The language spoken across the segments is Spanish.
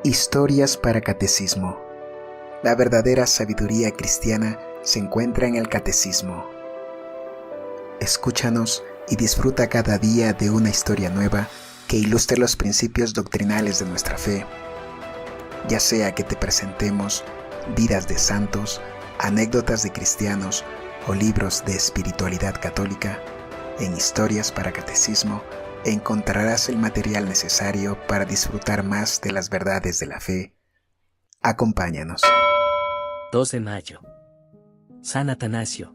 Historias para Catecismo. La verdadera sabiduría cristiana se encuentra en el Catecismo. Escúchanos y disfruta cada día de una historia nueva que ilustre los principios doctrinales de nuestra fe. Ya sea que te presentemos vidas de santos, anécdotas de cristianos o libros de espiritualidad católica, en Historias para Catecismo encontrarás el material necesario para disfrutar más de las verdades de la fe. Acompáñanos. 2 de mayo. San Atanasio,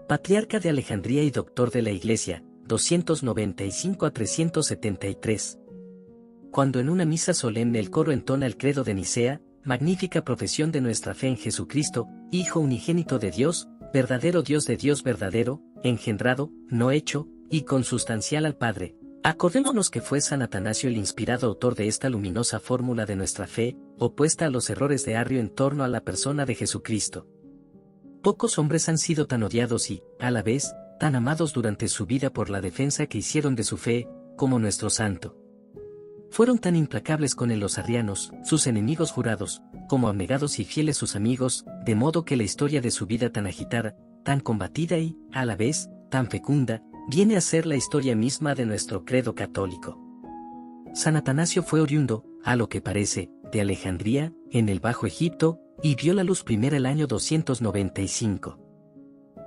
patriarca de Alejandría y doctor de la Iglesia, 295 a 373. Cuando en una misa solemne el coro entona el credo de Nicea, magnífica profesión de nuestra fe en Jesucristo, Hijo unigénito de Dios, verdadero Dios de Dios verdadero, engendrado, no hecho, y consustancial al Padre. Acordémonos que fue San Atanasio el inspirado autor de esta luminosa fórmula de nuestra fe, opuesta a los errores de Arrio en torno a la persona de Jesucristo. Pocos hombres han sido tan odiados y, a la vez, tan amados durante su vida por la defensa que hicieron de su fe, como nuestro santo. Fueron tan implacables con él los arrianos, sus enemigos jurados, como abnegados y fieles sus amigos, de modo que la historia de su vida tan agitada, tan combatida y, a la vez, tan fecunda, viene a ser la historia misma de nuestro credo católico. San Atanasio fue oriundo, a lo que parece, de Alejandría, en el Bajo Egipto, y vio la luz primera el año 295.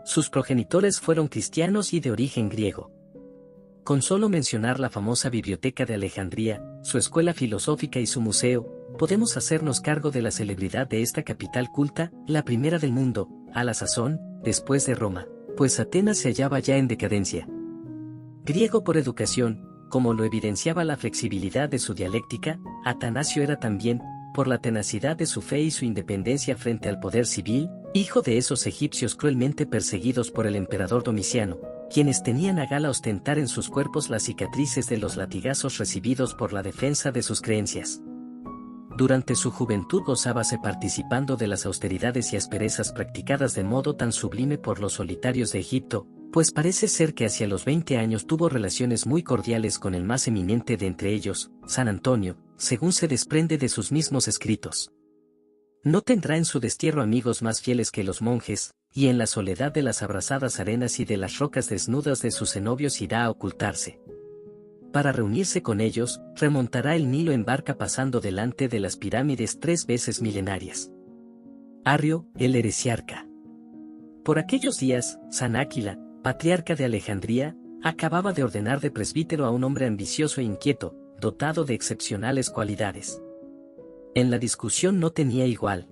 Sus progenitores fueron cristianos y de origen griego. Con solo mencionar la famosa biblioteca de Alejandría, su escuela filosófica y su museo, podemos hacernos cargo de la celebridad de esta capital culta, la primera del mundo, a la sazón, después de Roma, pues Atenas se hallaba ya en decadencia. Griego por educación, como lo evidenciaba la flexibilidad de su dialéctica, Atanasio era también, por la tenacidad de su fe y su independencia frente al poder civil, hijo de esos egipcios cruelmente perseguidos por el emperador Domiciano, quienes tenían a gala ostentar en sus cuerpos las cicatrices de los latigazos recibidos por la defensa de sus creencias. Durante su juventud gozábase participando de las austeridades y asperezas practicadas de modo tan sublime por los solitarios de Egipto, pues parece ser que hacia los 20 años tuvo relaciones muy cordiales con el más eminente de entre ellos, San Antonio, según se desprende de sus mismos escritos. No tendrá en su destierro amigos más fieles que los monjes, y en la soledad de las abrasadas arenas y de las rocas desnudas de sus cenobios irá a ocultarse. Para reunirse con ellos, remontará el Nilo en barca pasando delante de las pirámides 3 veces milenarias. Arrio, el heresiarca. Por aquellos días, San Áquila, patriarca de Alejandría, acababa de ordenar de presbítero a un hombre ambicioso e inquieto, dotado de excepcionales cualidades. En la discusión no tenía igual.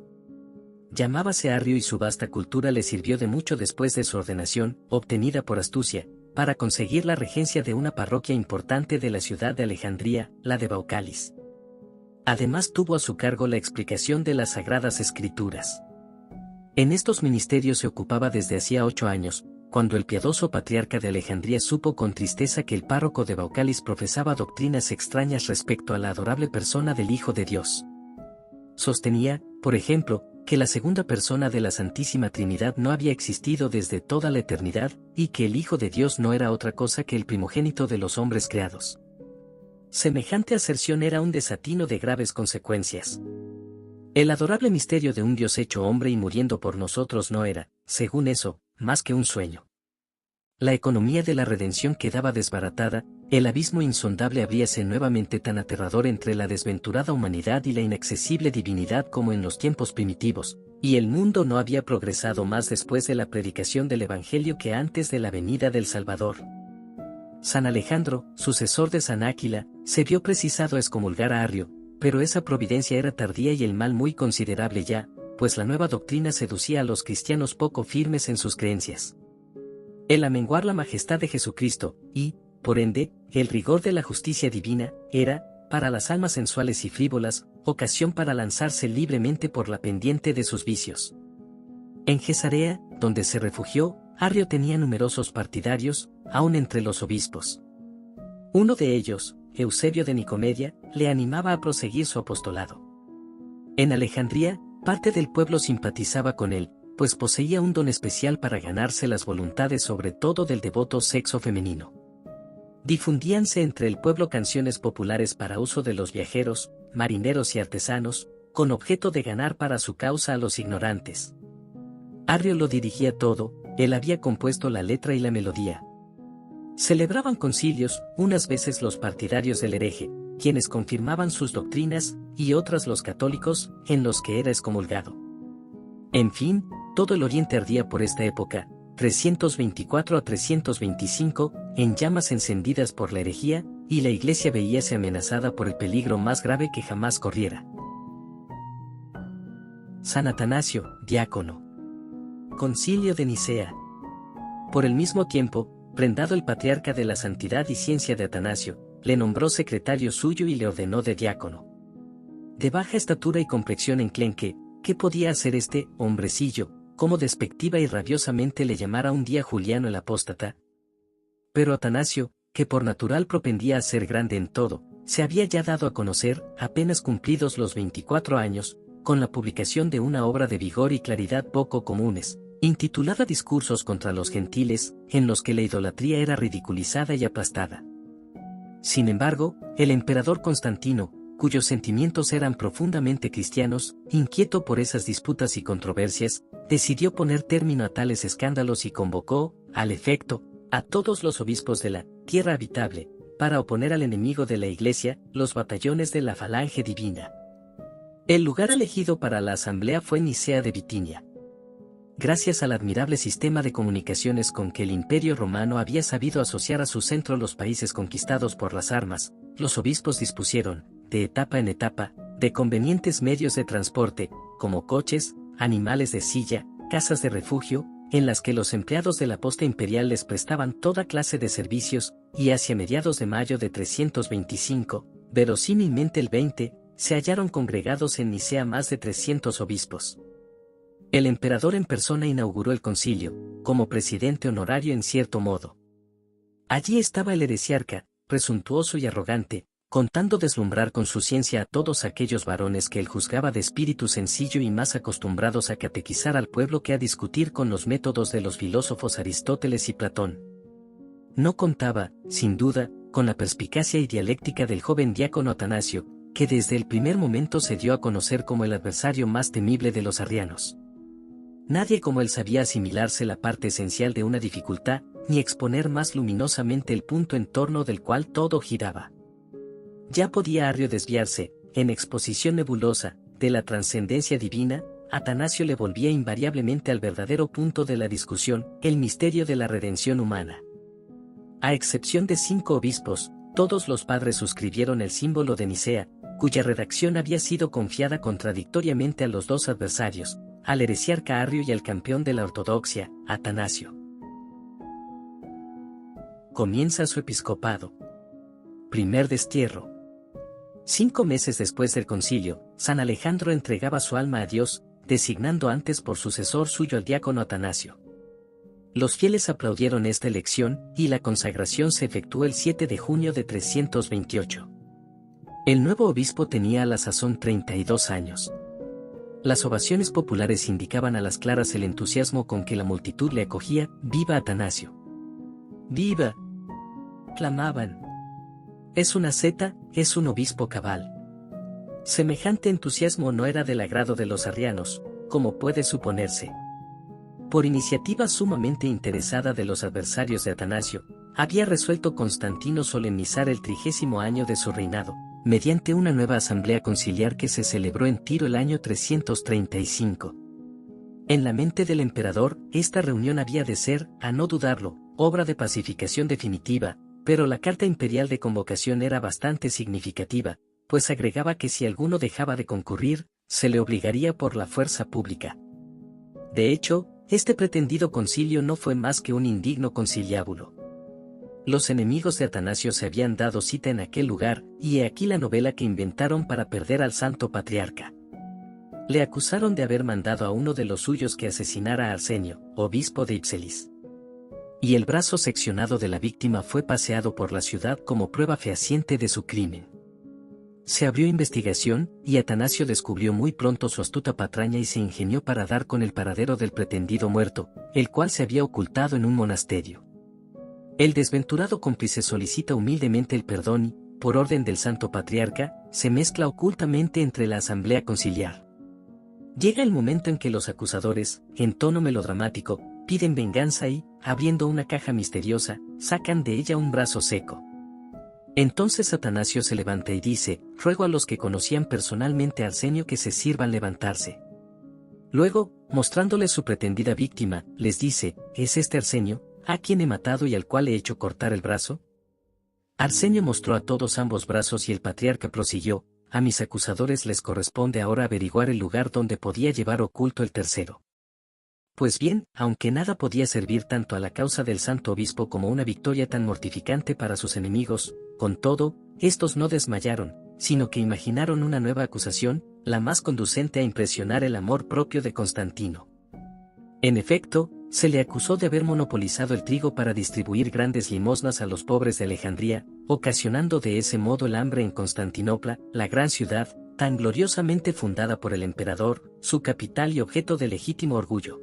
Llamábase Arrio y su vasta cultura le sirvió de mucho después de su ordenación, obtenida por astucia, para conseguir la regencia de una parroquia importante de la ciudad de Alejandría, la de Baucalis. Además tuvo a su cargo la explicación de las Sagradas Escrituras. En estos ministerios se ocupaba desde hacía 8 años, cuando el piadoso patriarca de Alejandría supo con tristeza que el párroco de Baucalis profesaba doctrinas extrañas respecto a la adorable persona del Hijo de Dios. Sostenía, por ejemplo, que la segunda persona de la Santísima Trinidad no había existido desde toda la eternidad, y que el Hijo de Dios no era otra cosa que el primogénito de los hombres creados. Semejante aserción era un desatino de graves consecuencias. El adorable misterio de un Dios hecho hombre y muriendo por nosotros no era, según eso, más que un sueño. La economía de la redención quedaba desbaratada, el abismo insondable abríase nuevamente tan aterrador entre la desventurada humanidad y la inaccesible divinidad como en los tiempos primitivos, y el mundo no había progresado más después de la predicación del Evangelio que antes de la venida del Salvador. San Alejandro, sucesor de San Áquila, se vio precisado a excomulgar a Arrio, pero esa providencia era tardía y el mal muy considerable ya, pues la nueva doctrina seducía a los cristianos poco firmes en sus creencias. El amenguar la majestad de Jesucristo, y, por ende, el rigor de la justicia divina, era, para las almas sensuales y frívolas, ocasión para lanzarse libremente por la pendiente de sus vicios. En Cesarea, donde se refugió, Arrio tenía numerosos partidarios, aun entre los obispos. Uno de ellos, Eusebio de Nicomedia, le animaba a proseguir su apostolado. En Alejandría, parte del pueblo simpatizaba con él, pues poseía un don especial para ganarse las voluntades sobre todo del devoto sexo femenino. Difundíanse entre el pueblo canciones populares para uso de los viajeros, marineros y artesanos, con objeto de ganar para su causa a los ignorantes. Arrio lo dirigía todo, él había compuesto la letra y la melodía. Celebraban concilios, unas veces los partidarios del hereje, quienes confirmaban sus doctrinas, y otras los católicos, en los que era excomulgado. En fin, todo el Oriente ardía por esta época, 324 a 325, en llamas encendidas por la herejía, y la Iglesia veíase amenazada por el peligro más grave que jamás corriera. San Atanasio, diácono. Concilio de Nicea. Por el mismo tiempo, prendado el patriarca de la santidad y ciencia de Atanasio, le nombró secretario suyo y le ordenó de diácono. De baja estatura y complexión enclenque, ¿qué podía hacer este hombrecillo, como despectiva y rabiosamente le llamara un día Juliano el apóstata? Pero Atanasio, que por natural propendía a ser grande en todo, se había ya dado a conocer, apenas cumplidos los 24 años, con la publicación de una obra de vigor y claridad poco comunes, intitulada Discursos contra los gentiles, en los que la idolatría era ridiculizada y aplastada. Sin embargo, el emperador Constantino, cuyos sentimientos eran profundamente cristianos, inquieto por esas disputas y controversias, decidió poner término a tales escándalos y convocó, al efecto, a todos los obispos de la tierra habitable, para oponer al enemigo de la Iglesia, los batallones de la falange divina. El lugar elegido para la asamblea fue Nicea de Bitinia. Gracias al admirable sistema de comunicaciones con que el Imperio Romano había sabido asociar a su centro los países conquistados por las armas, los obispos dispusieron, de etapa en etapa, de convenientes medios de transporte, como coches, animales de silla, casas de refugio, en las que los empleados de la posta imperial les prestaban toda clase de servicios, y hacia mediados de mayo de 325, verosímilmente el 20, se hallaron congregados en Nicea más de 300 obispos. El emperador en persona inauguró el concilio, como presidente honorario en cierto modo. Allí estaba el heresiarca, presuntuoso y arrogante, contando deslumbrar con su ciencia a todos aquellos varones que él juzgaba de espíritu sencillo y más acostumbrados a catequizar al pueblo que a discutir con los métodos de los filósofos Aristóteles y Platón. No contaba, sin duda, con la perspicacia y dialéctica del joven diácono Atanasio, que desde el primer momento se dio a conocer como el adversario más temible de los arrianos. Nadie como él sabía asimilarse la parte esencial de una dificultad, ni exponer más luminosamente el punto en torno del cual todo giraba. Ya podía Arrio desviarse, en exposición nebulosa, de la trascendencia divina, Atanasio le volvía invariablemente al verdadero punto de la discusión, el misterio de la redención humana. A excepción de 5 obispos, todos los padres suscribieron el símbolo de Nicea, cuya redacción había sido confiada contradictoriamente a los dos adversarios, al heresiarca Arrio y al campeón de la ortodoxia, Atanasio. Comienza su episcopado. Primer destierro. 5 meses después del concilio, San Alejandro entregaba su alma a Dios, designando antes por sucesor suyo al diácono Atanasio. Los fieles aplaudieron esta elección, y la consagración se efectuó el 7 de junio de 328. El nuevo obispo tenía a la sazón 32 años. Las ovaciones populares indicaban a las claras el entusiasmo con que la multitud le acogía. «¡Viva Atanasio! ¡Viva!», clamaban. «Es una seta, es un obispo cabal». Semejante entusiasmo no era del agrado de los arrianos, como puede suponerse. Por iniciativa sumamente interesada de los adversarios de Atanasio, había resuelto Constantino solemnizar el 30º año de su reinado, mediante una nueva asamblea conciliar que se celebró en Tiro el año 335. En la mente del emperador, esta reunión había de ser, a no dudarlo, obra de pacificación definitiva, pero la carta imperial de convocación era bastante significativa, pues agregaba que si alguno dejaba de concurrir, se le obligaría por la fuerza pública. De hecho, este pretendido concilio no fue más que un indigno conciliábulo. Los enemigos de Atanasio se habían dado cita en aquel lugar, y he aquí la novela que inventaron para perder al santo patriarca. Le acusaron de haber mandado a uno de los suyos que asesinara a Arsenio, obispo de Ipselis. Y el brazo seccionado de la víctima fue paseado por la ciudad como prueba fehaciente de su crimen. Se abrió investigación, y Atanasio descubrió muy pronto su astuta patraña y se ingenió para dar con el paradero del pretendido muerto, el cual se había ocultado en un monasterio. El desventurado cómplice solicita humildemente el perdón y, por orden del Santo Patriarca, se mezcla ocultamente entre la asamblea conciliar. Llega el momento en que los acusadores, en tono melodramático, piden venganza y, abriendo una caja misteriosa, sacan de ella un brazo seco. Entonces Atanasio se levanta y dice: ruego a los que conocían personalmente a Arsenio que se sirvan levantarse. Luego, mostrándole su pretendida víctima, les dice: ¿es este Arsenio, a quien he matado y al cual he hecho cortar el brazo? Arsenio mostró a todos ambos brazos y el patriarca prosiguió: a mis acusadores les corresponde ahora averiguar el lugar donde podía llevar oculto el tercero. Pues bien, aunque nada podía servir tanto a la causa del santo obispo como una victoria tan mortificante para sus enemigos, con todo, estos no desmayaron, sino que imaginaron una nueva acusación, la más conducente a impresionar el amor propio de Constantino. En efecto, se le acusó de haber monopolizado el trigo para distribuir grandes limosnas a los pobres de Alejandría, ocasionando de ese modo el hambre en Constantinopla, la gran ciudad, tan gloriosamente fundada por el emperador, su capital y objeto de legítimo orgullo.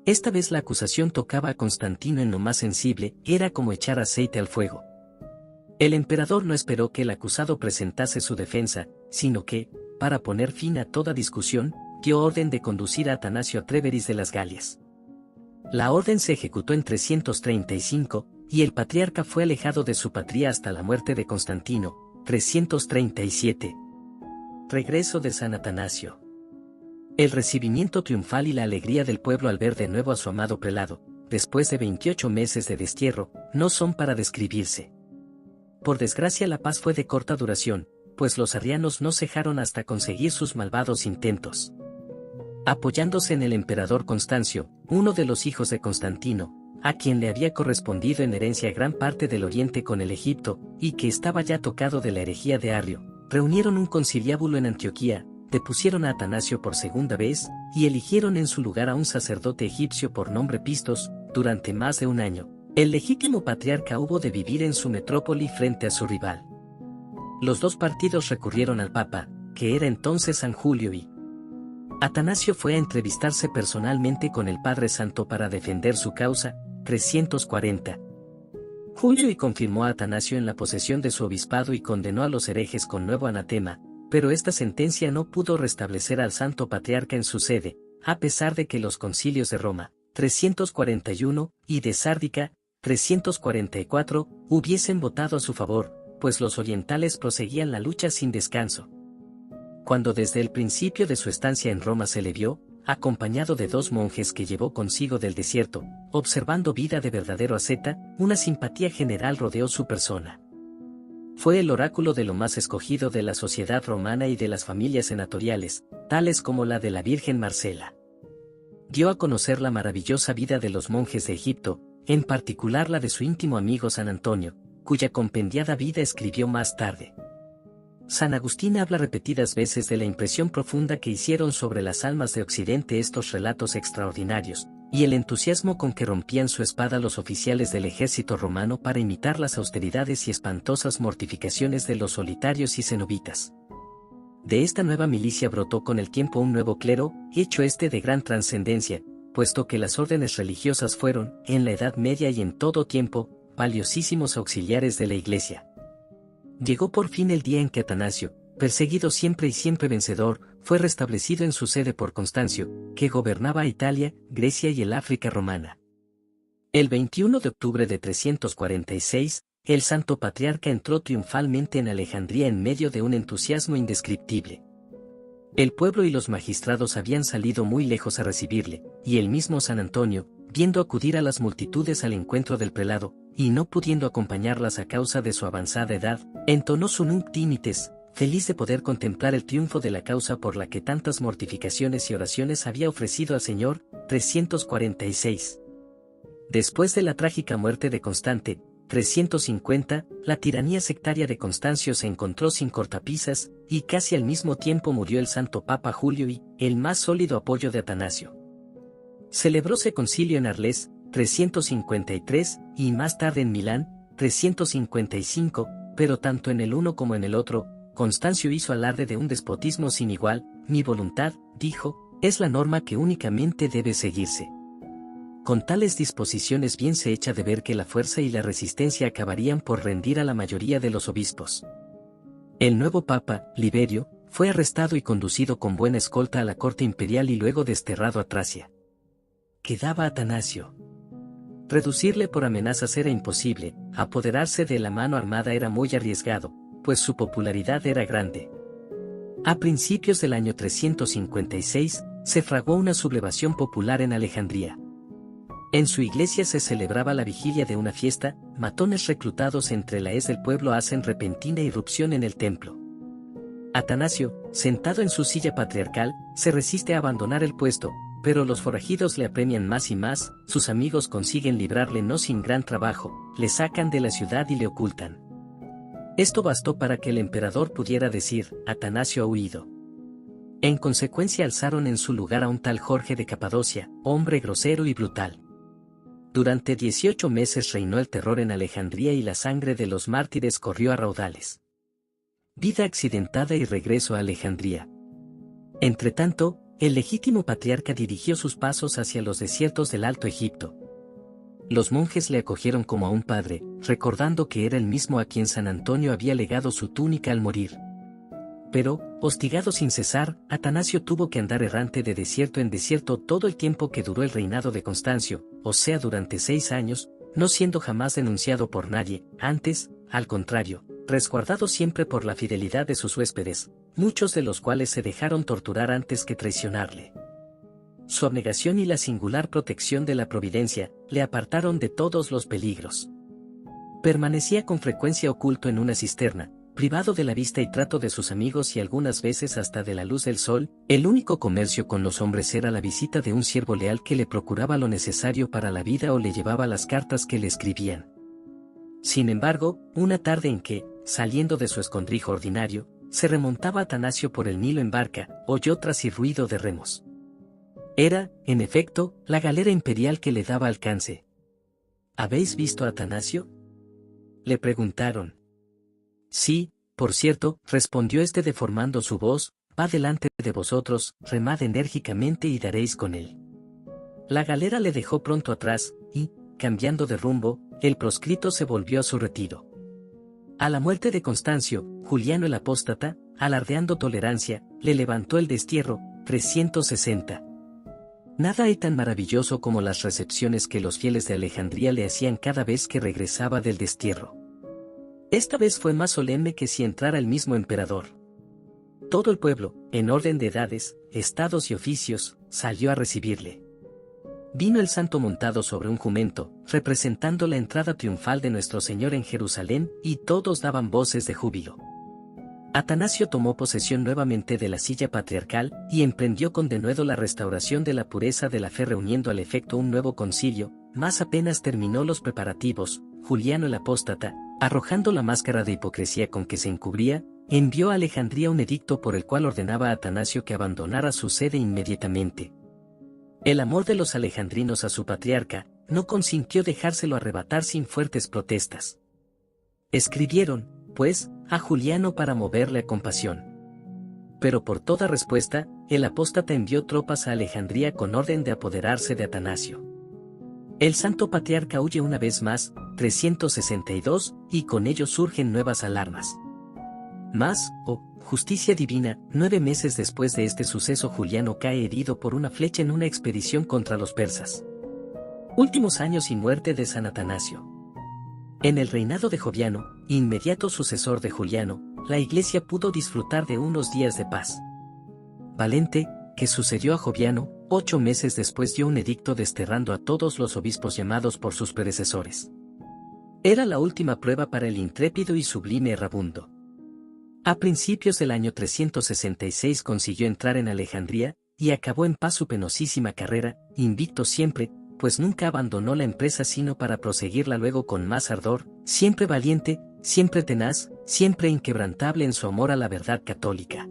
Esta vez la acusación tocaba a Constantino en lo más sensible, era como echar aceite al fuego. El emperador no esperó que el acusado presentase su defensa, sino que, para poner fin a toda discusión, dio orden de conducir a Atanasio a Tréveris de las Galias. La orden se ejecutó en 335, y el patriarca fue alejado de su patria hasta la muerte de Constantino, 337. Regreso de San Atanasio. El recibimiento triunfal y la alegría del pueblo al ver de nuevo a su amado prelado, después de 28 meses de destierro, no son para describirse. Por desgracia la paz fue de corta duración, pues los arrianos no cejaron hasta conseguir sus malvados intentos. Apoyándose en el emperador Constancio, uno de los hijos de Constantino, a quien le había correspondido en herencia gran parte del oriente con el Egipto, y que estaba ya tocado de la herejía de Arrio, reunieron un conciliábulo en Antioquía, depusieron a Atanasio por segunda vez, y eligieron en su lugar a un sacerdote egipcio por nombre Pistos. Durante más de un año, el legítimo patriarca hubo de vivir en su metrópoli frente a su rival. Los dos partidos recurrieron al Papa, que era entonces San Julio, y Atanasio fue a entrevistarse personalmente con el Padre Santo para defender su causa, 340. Julio y confirmó a Atanasio en la posesión de su obispado y condenó a los herejes con nuevo anatema, pero esta sentencia no pudo restablecer al santo patriarca en su sede, a pesar de que los concilios de Roma, 341, y de Sárdica, 344, hubiesen votado a su favor, pues los orientales proseguían la lucha sin descanso. Cuando desde el principio de su estancia en Roma se le vio, acompañado de dos monjes que llevó consigo del desierto, observando vida de verdadero asceta, una simpatía general rodeó su persona. Fue el oráculo de lo más escogido de la sociedad romana y de las familias senatoriales, tales como la de la Virgen Marcela. Dio a conocer la maravillosa vida de los monjes de Egipto, en particular la de su íntimo amigo San Antonio, cuya compendiada vida escribió más tarde. San Agustín habla repetidas veces de la impresión profunda que hicieron sobre las almas de Occidente estos relatos extraordinarios, y el entusiasmo con que rompían su espada los oficiales del ejército romano para imitar las austeridades y espantosas mortificaciones de los solitarios y cenobitas. De esta nueva milicia brotó con el tiempo un nuevo clero, hecho de gran trascendencia, puesto que las órdenes religiosas fueron, en la Edad Media y en todo tiempo, valiosísimos auxiliares de la Iglesia. Llegó por fin el día en que Atanasio, perseguido siempre y siempre vencedor, fue restablecido en su sede por Constancio, que gobernaba Italia, Grecia y el África romana. El 21 de octubre de 346, el santo patriarca entró triunfalmente en Alejandría en medio de un entusiasmo indescriptible. El pueblo y los magistrados habían salido muy lejos a recibirle, y el mismo San Antonio, viendo acudir a las multitudes al encuentro del prelado, y no pudiendo acompañarlas a causa de su avanzada edad, entonó su Nunc Dimittis, feliz de poder contemplar el triunfo de la causa por la que tantas mortificaciones y oraciones había ofrecido al Señor, 346. Después de la trágica muerte de Constante, 350, la tiranía sectaria de Constancio se encontró sin cortapisas, y casi al mismo tiempo murió el santo Papa Julio y, el más sólido apoyo de Atanasio. Celebróse concilio en Arles, 353, y más tarde en Milán, 355, pero tanto en el uno como en el otro, Constancio hizo alarde de un despotismo sin igual. Mi voluntad, dijo, es la norma que únicamente debe seguirse. Con tales disposiciones bien se echa de ver que la fuerza y la resistencia acabarían por rendir a la mayoría de los obispos. El nuevo papa, Liberio, fue arrestado y conducido con buena escolta a la corte imperial y luego desterrado a Tracia. Quedaba Atanasio. Reducirle por amenazas era imposible, apoderarse de la mano armada era muy arriesgado, pues su popularidad era grande. A principios del año 356, se fraguó una sublevación popular en Alejandría. En su iglesia se celebraba la vigilia de una fiesta, matones reclutados entre la hez del pueblo hacen repentina irrupción en el templo. Atanasio, sentado en su silla patriarcal, se resiste a abandonar el puesto, pero los forajidos le apremian más y más, sus amigos consiguen librarle no sin gran trabajo, le sacan de la ciudad y le ocultan. Esto bastó para que el emperador pudiera decir, Atanasio ha huido. En consecuencia alzaron en su lugar a un tal Jorge de Capadocia, hombre grosero y brutal. Durante 18 meses reinó el terror en Alejandría y la sangre de los mártires corrió a raudales. Vida accidentada y regreso a Alejandría. Entretanto, el legítimo patriarca dirigió sus pasos hacia los desiertos del Alto Egipto. Los monjes le acogieron como a un padre, recordando que era el mismo a quien San Antonio había legado su túnica al morir. Pero, hostigado sin cesar, Atanasio tuvo que andar errante de desierto en desierto todo el tiempo que duró el reinado de Constancio, o sea durante 6 años, no siendo jamás denunciado por nadie, antes, al contrario, resguardado siempre por la fidelidad de sus huéspedes, muchos de los cuales se dejaron torturar antes que traicionarle. Su abnegación y la singular protección de la providencia, le apartaron de todos los peligros. Permanecía con frecuencia oculto en una cisterna, privado de la vista y trato de sus amigos y algunas veces hasta de la luz del sol, el único comercio con los hombres era la visita de un siervo leal que le procuraba lo necesario para la vida o le llevaba las cartas que le escribían. Sin embargo, una tarde en que, saliendo de su escondrijo ordinario, se remontaba Atanasio por el Nilo en barca, oyó tras y ruido de remos. Era, en efecto, la galera imperial que le daba alcance. ¿Habéis visto a Atanasio?, le preguntaron. Sí, por cierto, respondió este deformando su voz, va delante de vosotros, remad enérgicamente y daréis con él. La galera le dejó pronto atrás, y, cambiando de rumbo, el proscrito se volvió a su retiro. A la muerte de Constancio, Juliano el apóstata, alardeando tolerancia, le levantó el destierro, 360. Nada hay tan maravilloso como las recepciones que los fieles de Alejandría le hacían cada vez que regresaba del destierro. Esta vez fue más solemne que si entrara el mismo emperador. Todo el pueblo, en orden de edades, estados y oficios, salió a recibirle. Vino el santo montado sobre un jumento, representando la entrada triunfal de nuestro Señor en Jerusalén, y todos daban voces de júbilo. Atanasio tomó posesión nuevamente de la silla patriarcal, y emprendió con denuedo la restauración de la pureza de la fe reuniendo al efecto un nuevo concilio, mas apenas terminó los preparativos, Juliano el apóstata, arrojando la máscara de hipocresía con que se encubría, envió a Alejandría un edicto por el cual ordenaba a Atanasio que abandonara su sede inmediatamente. El amor de los alejandrinos a su patriarca, no consintió dejárselo arrebatar sin fuertes protestas. Escribieron, pues, a Juliano para moverle a compasión. Pero por toda respuesta, el apóstata envió tropas a Alejandría con orden de apoderarse de Atanasio. El santo patriarca huye una vez más, 362, y con ello surgen nuevas alarmas. Mas, justicia divina, 9 meses después de este suceso Juliano cae herido por una flecha en una expedición contra los persas. Últimos años y muerte de San Atanasio. En el reinado de Joviano, inmediato sucesor de Juliano, la Iglesia pudo disfrutar de unos días de paz. Valente, que sucedió a Joviano, 8 meses después dio un edicto desterrando a todos los obispos llamados por sus predecesores. Era la última prueba para el intrépido y sublime Errabundo. A principios del año 366 consiguió entrar en Alejandría, y acabó en paz su penosísima carrera, invicto siempre, pues nunca abandonó la empresa sino para proseguirla luego con más ardor, siempre valiente, siempre tenaz, siempre inquebrantable en su amor a la verdad católica.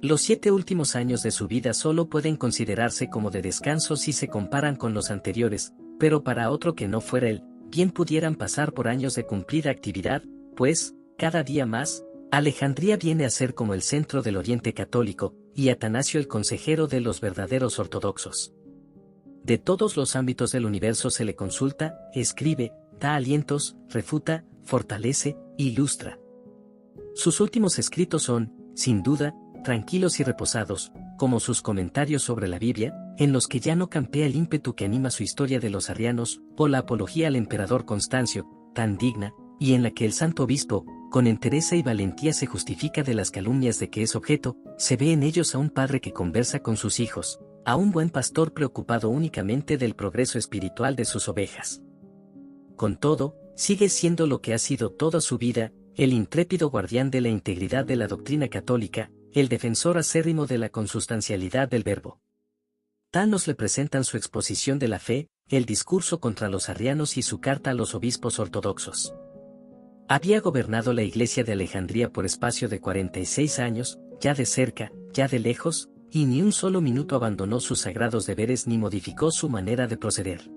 Los 7 últimos años de su vida solo pueden considerarse como de descanso si se comparan con los anteriores, pero para otro que no fuera él, bien pudieran pasar por años de cumplida actividad, pues, cada día más, Alejandría viene a ser como el centro del Oriente católico, y Atanasio el consejero de los verdaderos ortodoxos. De todos los ámbitos del universo se le consulta, escribe, da alientos, refuta, fortalece, ilustra. Sus últimos escritos son, sin duda, tranquilos y reposados, como sus comentarios sobre la Biblia, en los que ya no campea el ímpetu que anima su historia de los arrianos, o la apología al emperador Constancio, tan digna, y en la que el santo obispo, con entereza y valentía se justifica de las calumnias de que es objeto, se ve en ellos a un padre que conversa con sus hijos, a un buen pastor preocupado únicamente del progreso espiritual de sus ovejas. Con todo, sigue siendo lo que ha sido toda su vida, el intrépido guardián de la integridad de la doctrina católica, el defensor acérrimo de la consustancialidad del verbo. Tal nos le presentan su exposición de la fe, el discurso contra los arrianos y su carta a los obispos ortodoxos. Había gobernado la Iglesia de Alejandría por espacio de 46 años, ya de cerca, ya de lejos, y ni un solo minuto abandonó sus sagrados deberes ni modificó su manera de proceder.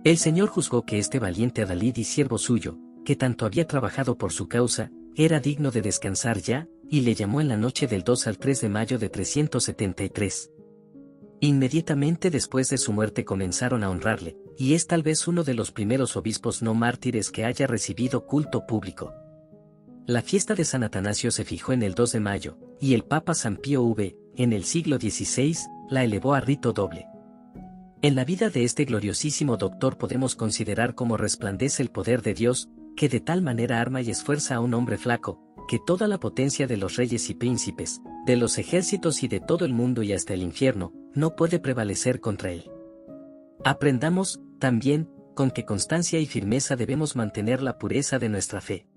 El Señor juzgó que este valiente adalid y siervo suyo, que tanto había trabajado por su causa, era digno de descansar ya, y le llamó en la noche del 2 al 3 de mayo de 373. Inmediatamente después de su muerte comenzaron a honrarle, y es tal vez uno de los primeros obispos no mártires que haya recibido culto público. La fiesta de San Atanasio se fijó en el 2 de mayo, y el Papa San Pío V, en el siglo XVI, la elevó a rito doble. En la vida de este gloriosísimo doctor podemos considerar cómo resplandece el poder de Dios, que de tal manera arma y esfuerza a un hombre flaco, que toda la potencia de los reyes y príncipes, de los ejércitos y de todo el mundo y hasta el infierno, no puede prevalecer contra él. Aprendamos, también, con qué constancia y firmeza debemos mantener la pureza de nuestra fe.